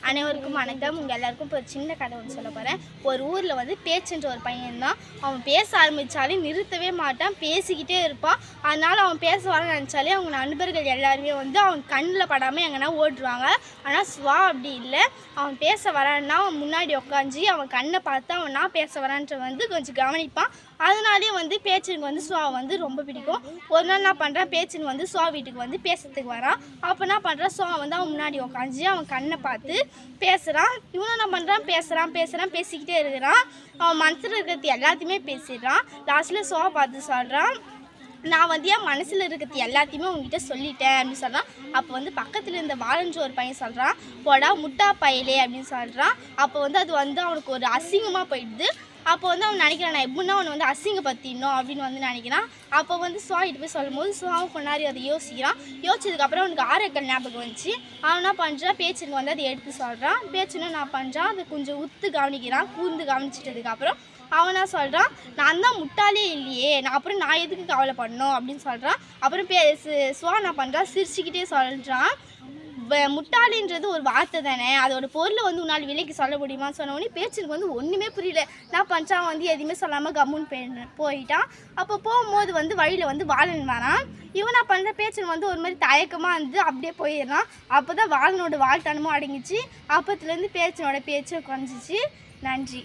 அனைவருக்கும் வணக்கம். உங்கள் எல்லாருக்கும் இப்போ ஒரு சின்ன கதை ஒன்று சொல்ல போகிறேன். ஒரு ஊரில் வந்து பேச்சுன்ற ஒரு பையன் தான். அவன் பேச ஆரம்பித்தாலே நிறுத்தவே மாட்டான், பேசிக்கிட்டே இருப்பான். அதனால் அவன் பேச வர நினச்சாலே அவங்க நண்பர்கள் எல்லாருமே வந்து அவன் கண்ணில் படாமல் எங்கன்னா ஓடுவாங்க. ஆனால் சுவா அப்படி இல்லை. அவன் பேச வரான்னா அவன் முன்னாடி உட்காந்து அவன் கண்ணை பார்த்து அவன் நான் பேச வரான்ற வந்து கொஞ்சம் கவனிப்பான். அதனாலே வந்து பேச்சுனுக்கு வந்து சுவா வந்து ரொம்ப பிடிக்கும். ஒரு நாள் என்ன பண்ணுறான், பேச்சுன்னு வந்து சுவா வீட்டுக்கு வந்து பேசுறதுக்கு வரான். அப்போ என்ன பண்ணுறான், சுவா வந்து அவன் முன்னாடி உட்காந்து அவன் கண்ணை பார்த்து பேசுகிறான். இவனும் என்ன பண்ணுறான், பேசுகிறான் பேசிக்கிட்டே இருக்கிறான். அவன் மனசில் இருக்கிறது எல்லாத்தையுமே பேசிடுறான். லாஸ்ட்டில் சுவா பார்த்து சொல்கிறான், நான் வந்து என் மனசில் இருக்கிறது எல்லாத்தையுமே உங்ககிட்ட சொல்லிட்டேன் அப்படின்னு சொல்கிறான். அப்போ வந்து பக்கத்தில் இருந்த வாழன்ற ஒரு பையன் சொல்கிறான், போடா முட்டா பயலே அப்படின்னு சொல்கிறான். அப்போ வந்து அது வந்து அவனுக்கு ஒரு அசிங்கமாக போயிடுது. அப்போ வந்து அவன் நினைக்கிறான், நான் எப்படின்னா அவனை வந்து அசிங்கப்படுத்திடணும் அப்படின்னு வந்து நினைக்கிறான். அப்போ வந்து சுவாகிட்டு போய் சொல்லும் போது சுவாவும் கொண்டாடி அதை யோசிக்கிறான். யோசிச்சதுக்கப்புறம் அவனுக்கு ஆரக்கல் ஞாபகம் வந்துச்சு. அவன் என்ன பண்ணுறான், பேச்சுன்னு வந்து அதை எடுத்து சொல்கிறான். பேச்சுன்னு நான் பண்ணுறான், அதை கொஞ்சம் உத்து கவனிக்கிறான். கூர்ந்து கவனிச்சிட்டதுக்கப்புறம் அவனா சொல்கிறான், நான் தான் முட்டாளே இல்லையே, நான் எதுக்கு கவலை பண்ணணும் அப்படின்னு சொல்கிறான். அப்புறம் சுவா நான் பண்ணுறான், சிரிச்சுக்கிட்டே சொல்கிறான், முட்டாளின்றது ஒரு வார்த்தை தானே, அதோட பொருளை வந்து உன்னால் விலைக்கு சொல்ல முடியுமான்னு சொன்னோடனே பேச்சுக்கு வந்து ஒன்றுமே புரியல. நான் பஞ்சான் வந்து எதுவுமே சொல்லாமல் கம்முன்னு போயிட்டான். அப்போ போகும்போது வந்து வழியில் வந்து வாழன் வரான். இவனா பண்ணுற பேச்சுன்னு வந்து ஒரு மாதிரி தயக்கமாக இருந்து அப்படியே போயிடுறான். அப்போ தான் வாழனோட வாழ்த்தனமும் அடங்கிச்சு. அப்போத்துலேருந்து பேச்சினோட பேச்சும் குறைஞ்சிச்சு. நன்றி.